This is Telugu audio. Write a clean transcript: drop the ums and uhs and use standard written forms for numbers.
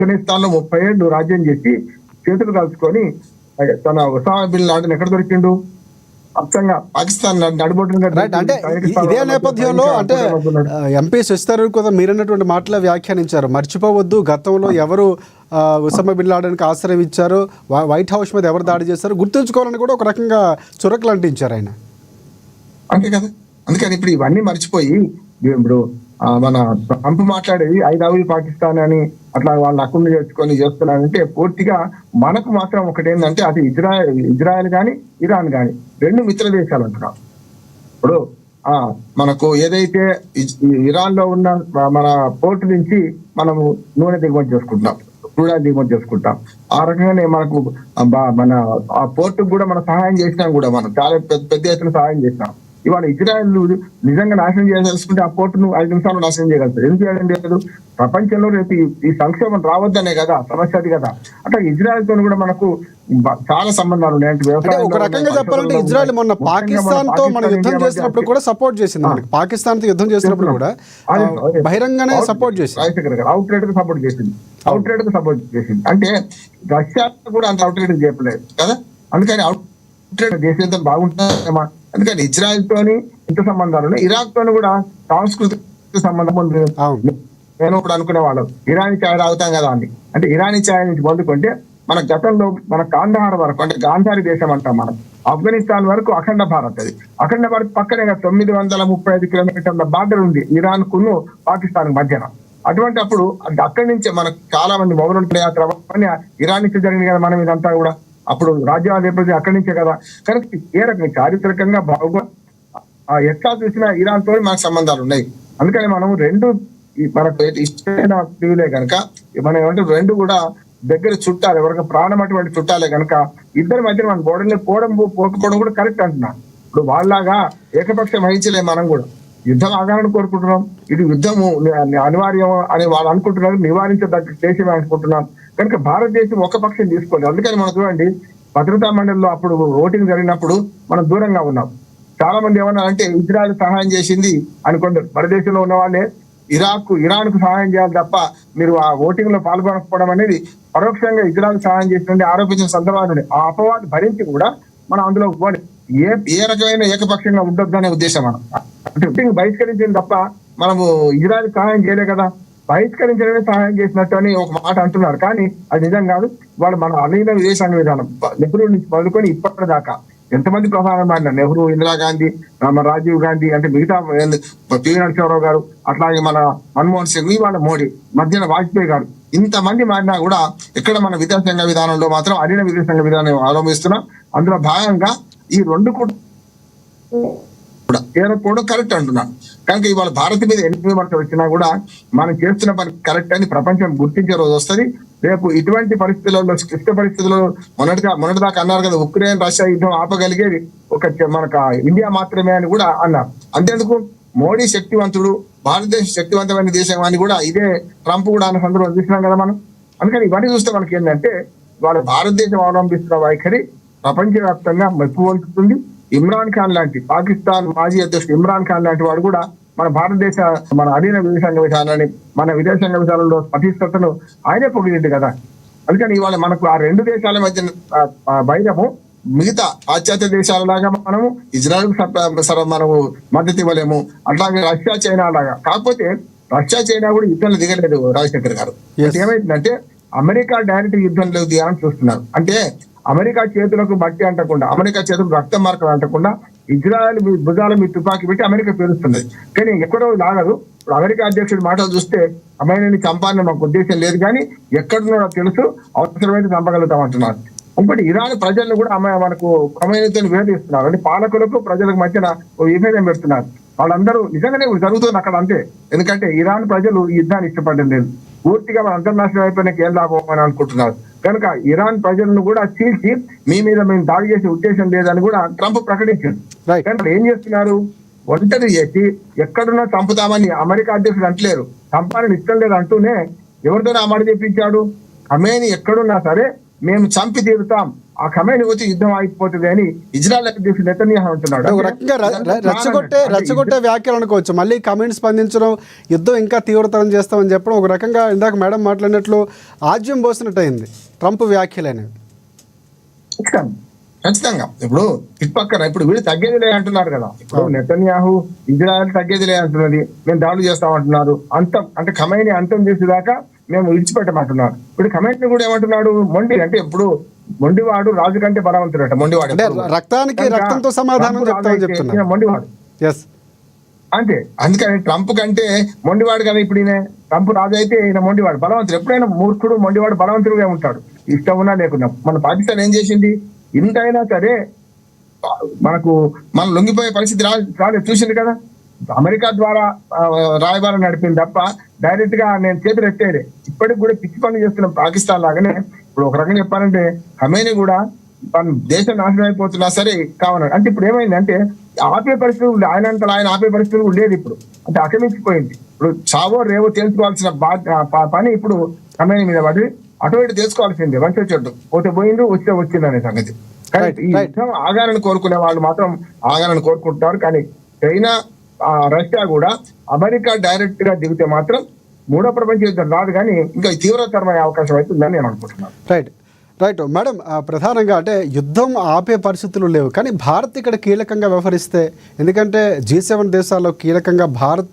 ఆఫ్ఘనిస్తాన్ లో 30 ఏళ్ళు రాజ్యం చేసి చేతులు కలుసుకొని తన ఉసామా బిన్ లాడెన్ ఎక్కడ దొరికిండు? అర్థంగా పాకిస్తాన్ రైట్. అంటే ఇదే నేపథ్యంలో అంటే ఎంపీ శశిధర్ కూడా మీరన్నటువంటి మాటలు వ్యాఖ్యానించారు. మర్చిపోవద్దు గతంలో ఎవరు ఉసామా బిన్ లాడెన్కి ఆశ్రయం ఇచ్చారు, వైట్ హౌస్ మీద ఎవరు దాడి చేశారు గుర్తుంచుకోవాలని కూడా ఒక రకంగా చురకలు అంటించారు ఆయన. అంతే కదా. అందుకని ఇప్పుడు ఇవన్నీ మర్చిపోయి ఇప్పుడు మన ట్రంప్ మాట్లాడేది ఐదావులు పాకిస్తాన్ అని అట్లా వాళ్ళు అక్కడ చేసుకొని చేస్తున్నారంటే పూర్తిగా మనకు మాత్రం ఒకటేంటంటే అది ఇజ్రాయెల్ కానీ ఇరాన్ కానీ రెండు మిత్ర దేశాలు అంటున్నాం. ఇప్పుడు మనకు ఏదైతే ఇరాన్ లో ఉన్న మన పోర్టు నుంచి మనము నూనె దిగుమతి చేసుకుంటున్నాం, క్రూడ్ ఆయిల్ దిగుమతి చేసుకుంటాం. ఆ రకంగానే మనకు మన ఆ పోర్టుకు కూడా మనం సహాయం చేసినాం, కూడా మనం చాలా పెద్ద ఎత్తున సహాయం చేసినాం. ఇవాళ ఇజ్రాయెల్ నిజంగా నాశనం చేయదలుచుకుంటే ఆ పోర్టును 5 నిమిషాలు నాశనం చేయగలుగుతారు. ఎందుకు చేయడం లేదు? ప్రపంచంలో రేపు ఈ సంక్షోభం రావద్దనే కదా సమస్య అది కదా. అట్లా ఇజ్రాయెల్ తో కూడా మనకు చాలా సంబంధాలు ఉన్నాయి. ఒక రకంగా చెప్పాలంటే ఇజ్రాయెల్ మొన్న పాకిస్తాన్ తో మనం యుద్ధం చేసినప్పుడు కూడా సపోర్ట్ చేసింది. మనకి పాకిస్తాన్ తో యుద్ధం చేసినప్పుడు కూడా బహిరంగానే సపోర్ట్ చేసింది, అవుట్ రైట్ గా సపోర్ట్ చేసింది, అవుట్ రైట్ గా సపోర్ట్ చేసింది. అంటే రష్యా కూడా అంత అవుట్ రైట్ చెప్పలేదు కదా. అందుకని అవుట్ రైట్ చేసేంత బాగుంటుందేమో. అందుకని ఇజ్రాయెల్ తోని ఇంత సంబంధాలు ఉన్నాయి. ఇరాక్ తోని కూడా సాంస్కృతిక సంబంధం ఉంది. నేను ఇప్పుడు అనుకునేవాళ్ళం ఇరానీ ఛాయ్ తాగుతాం కదా అని. అంటే ఇరానీ ఛాయ్ నుంచి పొందుకుంటే మన గతంలో మన కాందహార్ వరకు అంటే గాంధారి దేశం అంటాం మనం, ఆఫ్ఘనిస్తాన్ వరకు అఖండ భారత్. అది అఖండ భారత్ పక్కనే 935 కిలోమీటర్ల బార్డర్ ఉంది ఇరాన్ కును పాకిస్తాన్ మధ్యన. అటువంటి అప్పుడు అక్కడి నుంచే మనకు చాలా మంది మొదలు యాత్ర ఇరాన్ నుంచి జరిగింది కదా. మనం ఇదంతా కూడా అప్పుడు రాజ్యాలు ఏర్పడి అక్కడి నుంచే కదా. కనుక ఏ రకంగా చారిత్రకంగా బాగా ఎట్లా చూసినా ఇరాన్ తో మనకు సంబంధాలు ఉన్నాయి. అందుకని మనం రెండు మనకు ఇష్టమైన ప్రియులే కనుక మనం ఏమంటే రెండు కూడా దగ్గర చుట్టాలి, ఎవరికి ప్రాణం అటువంటి చుట్టాలే కనుక ఇద్దరి మధ్య మన బోర్డర్లో పోకపోవడం కూడా కరెక్ట్ అంటున్నా. ఇప్పుడు వాళ్ళలాగా ఏకపక్షం వహించలే. మనం కూడా యుద్ధం ఆగాలని కోరుకుంటున్నాం. ఇది యుద్ధము అనివార్యం అని వాళ్ళు అనుకుంటున్నారు, నివారించదగ్గ దేశమే అనుకుంటున్నాం. కనుక భారతదేశం ఒక పక్షం తీసుకోలేదు. అందుకని మనం చూడండి భద్రతా మండలిలో అప్పుడు ఓటింగ్ జరిగినప్పుడు మనం దూరంగా ఉన్నాం. చాలా మంది ఏమన్నారంటే ఇజ్రాయెల్ సహాయం చేసింది అనుకోండి, భారతదేశంలో ఉన్న వాళ్ళే ఇరాన్ కు సహాయం చేయాలి తప్ప మీరు ఆ ఓటింగ్ లో పాల్గొనకపోవడం అనేది పరోక్షంగా ఇజ్రాయెల్ సహాయం చేసింది ఆరోపించిన సందర్భాలు. ఆ అపవాదు భరించి కూడా మనం అందులో ఏ రకమైన ఏకపక్షంగా ఉండొద్దు అనే ఉద్దేశం. మనం అంటే బహిష్కరించింది తప్ప మనము ఇజ్రాయెల్ సహాయం చేయలే కదా. బహిష్కరించడమే సహాయం చేసినట్టు అని ఒక మాట అంటున్నారు, కానీ అది నిజం కాదు. వాళ్ళు మన అలీన విదేశాంగ విధానం నెహ్రూ నుంచి మొదలుకొని ఇప్పటిదాకా ఎంతమంది ప్రధాని మారినారు, నెహ్రూ, ఇందిరాగాంధీ, మన రాజీవ్ గాంధీ, అంటే మిగతా పివి నరసింహారావు గారు, అట్లాగే మన మన్మోహన్ సింగ్, వాళ్ళ మోడీ, మధ్యన వాజ్పేయి గారు, ఇంతమంది మారినా కూడా ఇక్కడ మన విదేశాంగ విధానంలో మాత్రం అలీన విదేశాంగ విధానం అవలంబిస్తున్నాం. అందులో భాగంగా ఈ రెండు కూడా ఏరకపోవడం కరెక్ట్ అంటున్నాను. కనుక ఇవాళ భారత్ మీద ఎన్ని విమర్శలు వచ్చినా కూడా మనం చేస్తున్న పని కరెక్ట్ అని ప్రపంచం గుర్తించే రోజు వస్తుంది. రేపు ఇటువంటి పరిస్థితులలో క్లిష్ట పరిస్థితుల్లో మొన్నటిదాకా అన్నారు కదా ఉక్రెయిన్ రష్యా యుద్ధం ఆపగలిగేది మనకు ఇండియా మాత్రమే అని కూడా అన్నారు. అంతేందుకు మోడీ శక్తివంతుడు, భారతదేశం శక్తివంతమైన దేశం అని కూడా ఇదే ట్రంప్ కూడా అన్న సందర్భం చూసినాం కదా మనం. అందుకని ఇవన్నీ చూస్తే మనకి ఏంటంటే వాళ్ళ భారతదేశం అవలంబిస్తున్న వైఖరి ప్రపంచవ్యాప్తంగా మెప్పు పొందుతుంది. ఇమ్రాన్ ఖాన్ లాంటి పాకిస్తాన్ మాజీ అధ్యక్షుడు ఇమ్రాన్ ఖాన్ లాంటి వాడు కూడా మన భారతదేశ మన అధీన విదేశాంగ విధానాన్ని, మన విదేశాంగ విధానంలో పటిష్టతను ఆయనే పొగిడింది కదా. అందుకని ఇవాళ మనకు ఆ రెండు దేశాల మధ్య వైరము మిగతా పాశ్చాత్య దేశాలలాగా మనము ఇజ్రాయెల్ మనము మద్దతు ఇవ్వలేము, అట్లాగే రష్యా చైనా లాగా. కాకపోతే రష్యా చైనా కూడా యుద్ధంలో దిగలేదు రాజశేఖర్ గారు. ఏమైందంటే అమెరికా డైరెక్ట్ యుద్ధంలో దిగాలని చూస్తున్నారు. అంటే అమెరికా చేతులకు మట్టి అంటకుండా, అమెరికా చేతులకు రక్తం మార్కలు అంటకుండా ఇజ్రాయెల్ భుజాల మీద తుపాకీ పెట్టి అమెరికా పేరుస్తున్నది. కానీ ఎక్కడో లాగదు. ఇప్పుడు అమెరికా అధ్యక్షుడి మాటలు చూస్తే అమ్మాయిని చంపాలని మాకు ఉద్దేశం లేదు, కానీ ఎక్కడున్నాడో తెలుసు, అవసరమైతే చంపగలుగుతాం అంటున్నారు. ఇంకోటి ఇరాన్ ప్రజలను కూడా మనకు అమ్మాయితో విభేదిస్తున్నారు. అంటే పాలకులకు ప్రజలకు మధ్యన విభేదం పెడుతున్నారు. వాళ్ళందరూ నిజంగానే జరుగుతుంది అక్కడ అంతే. ఎందుకంటే ఇరాన్ ప్రజలు ఈ యుద్ధాన్ని ఇష్టపడడం లేదు, పూర్తిగా మన అంతర్నేషనల్ అయిపోయినా ఏం లాభం అని అనుకుంటున్నారు. కనుక ఇరాన్ ప్రజలను కూడా చీల్చి మీ మీద మేము దాడి చేసే ఉద్దేశం లేదని కూడా ట్రంప్ ప్రకటించారు. కానీ ఏం చేస్తున్నారు, ఒంటరి చేసి ఎక్కడున్నా చంపుతామని అమెరికా అధ్యక్షుడు అంటలేరు, చంపాలని ఇష్టం లేదు అంటూనే ఎవరితో ఆ మాట చెప్పించాడు, ఖమేని ఎక్కడున్నా సరే మేము చంపి తీరుతాం, ఆ ఖమేని వచ్చి యుద్ధం ఆగిపోతుంది అని ఇజ్రాయెల్ అధ్యక్షుడు నెతన్యాహు అంటున్నాడు. ఒక రకంగా రెచ్చగొట్టే వ్యాఖ్యలు అనుకోవచ్చు. మళ్ళీ కమెంట్ స్పందించడం, యుద్ధం ఇంకా తీవ్రతరం చేస్తామని చెప్పడం ఒక రకంగా ఇందాక మేడం మాట్లాడినట్లు ఆజ్యం పోసినట్టు అయింది ట్రంప్ వ్యాఖ్యలు అనేవి. ఖచ్చితంగా ఇప్పుడు ఇటుపక్కన ఇప్పుడు వీళ్ళు తగ్గేదిలే అంటున్నారు కదా. ఇప్పుడు నెతన్యాహు ఇజ్రాయెల్ తగ్గేదిలే అంటున్నది, మేము దాడులు చేస్తామంటున్నారు. అంతం అంటే ఖమేని అంతం చేసేదాకా మేము విడిచిపెట్టమంటున్నారు. ఇప్పుడు ఖమేని కూడా ఏమంటున్నాడు, మొండి అంటే ఇప్పుడు మొండివాడు రాజు కంటే బలవంతుడట. మొండివాడు రక్తానికి రక్తంతో సమాధానం చెప్తామని మొండివాడు అంతే. అందుకని ట్రంప్ కంటే మొండివాడు కదా ఇప్పుడు ఈయన. ట్రంప్ రాజు అయితే ఈయన మొండివాడు, బలవంతుడు. ఎప్పుడైనా మూర్ఖుడు మొండివాడు బలవంతుడుగా ఉంటాడు, ఇష్టం ఉన్నా లేకున్నా. మన పాకిస్తాన్ ఏం చేసింది, ఇంతైనా సరే మనం లొంగిపోయే పరిస్థితి రాలేదు, చూసింది కదా. అమెరికా ద్వారా రాయబారం నడిపింది తప్ప డైరెక్ట్ గా నేను చేతులు ఎత్తేదే. ఇప్పటికి కూడా పిచ్చి పనులు చేస్తున్నాం పాకిస్తాన్ లాగానే. ఇప్పుడు ఒక రకంగా చెప్పాలంటే ఖమేని కూడా తన దేశం నాశనం అయిపోతున్నా సరే కావాలన్నాడు. అంటే ఇప్పుడు ఏమైంది అంటే ఆపే పరిస్థితులు ఆయన ఆపే పరిస్థితులు లేదు ఇప్పుడు. అంటే అకమించిపోయింది. ఇప్పుడు చావో రేవో తెలుసుకోవాల్సిన పని ఇప్పుడు ఖమేని మీద పడి అటువంటి తెలుసుకోవాల్సిందే. వంచ చెట్టు పోతే పోయింది, వస్తే వచ్చింది అనే సంగతి. కానీ ఈ యుద్ధం ఆగాలని కోరుకునే వాళ్ళు మాత్రం ఆగాలని కోరుకుంటున్నారు. కానీ చైనా రష్యా కూడా అమెరికా డైరెక్ట్ గా దిగితే మాత్రం మూడో ప్రపంచ యుద్ధం రాదు, కానీ ఇంకా తీవ్రతరమైన అవకాశం అవుతుందని నేను అనుకుంటున్నాను. రైట్ మేడం, ప్రధానంగా అంటే యుద్ధం ఆపే పరిస్థితులు లేవు, కానీ భారత్ ఇక్కడ కీలకంగా వ్యవహరిస్తే, ఎందుకంటే G7 దేశాల్లో కీలకంగా భారత్